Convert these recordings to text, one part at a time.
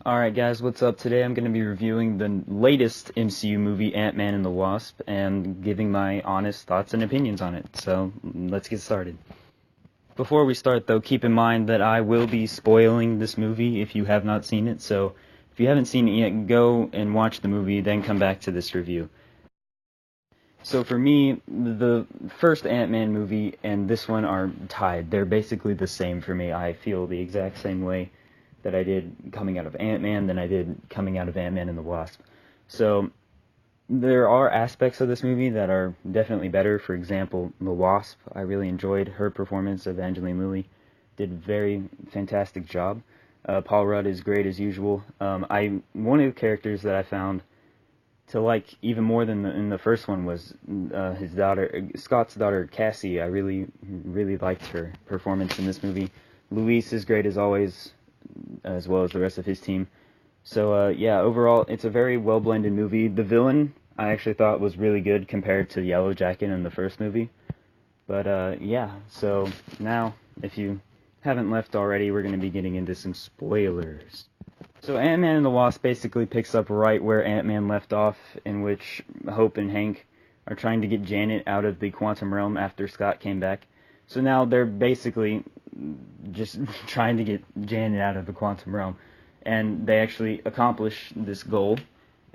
Alright guys, what's up? Today I'm going to be reviewing the latest MCU movie, Ant-Man and the Wasp, and giving my honest thoughts and opinions on it. So, let's get started. Before we start though, keep in mind that I will be spoiling this movie if you have not seen it, so if you haven't seen it yet, go and watch the movie, then come back to this review. So for me, the first Ant-Man movie and this one are tied. They're basically the same for me. I feel the exact same way that I did coming out of Ant-Man than I did coming out of Ant-Man and the Wasp. So there are aspects of this movie that are definitely better. For example, the Wasp. I really enjoyed her performance. Evangeline Lilly did a very fantastic job. Paul Rudd is great as usual. One of the characters that I found to like even more than in the first one was his daughter, Scott's daughter Cassie. I really liked her performance in this movie. Luis is great as always, as well as the rest of his team. So yeah, overall it's a very well blended movie. The villain I actually thought was really good compared to Yellow Jacket in the first movie. But yeah, so now if you haven't left already, we're going to be getting into some spoilers. So Ant-Man and the Wasp basically picks up right where Ant-Man left off, in which Hope and Hank are trying to get Janet out of the quantum realm after Scott came back. So now they're basically just trying to get Janet out of the quantum realm, and they actually accomplish this goal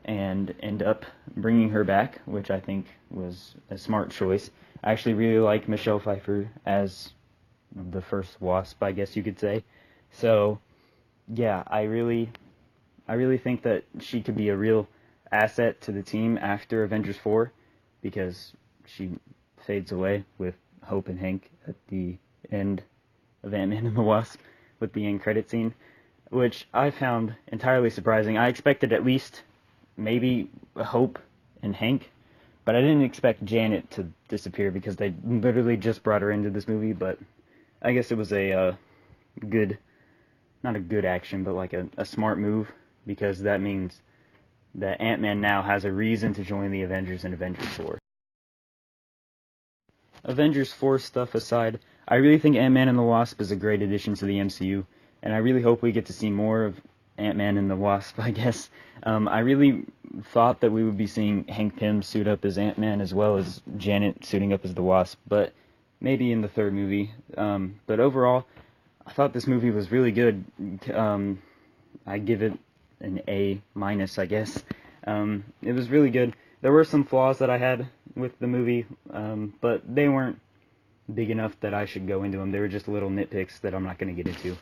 and end up bringing her back, which I think was a smart choice. I actually really like Michelle Pfeiffer as the first Wasp, I guess you could say. So yeah, I really think that she could be a real asset to the team after Avengers 4 because she fades away with Hope and Hank at the end of Ant-Man and the Wasp with the end credit scene, which I found entirely surprising. I expected at least maybe Hope and Hank, but I didn't expect Janet to disappear because they literally just brought her into this movie, but I guess it was a good, not a good action, but like a smart move, because that means that Ant-Man now has a reason to join the Avengers in Avengers 4. Avengers 4 stuff aside, I really think Ant-Man and the Wasp is a great addition to the MCU, and I really hope we get to see more of Ant-Man and the Wasp, I guess. I really thought that we would be seeing Hank Pym suit up as Ant-Man as well as Janet suiting up as the Wasp, but maybe in the third movie. But overall, I thought this movie was really good. I give it an A minus, I guess. It was really good. There were some flaws that I had with the movie, but they weren't big enough that I should go into them. They were just little nitpicks that I'm not going to get into.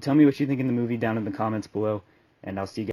Tell me what you think in the movie down in the comments below, and I'll see you guys.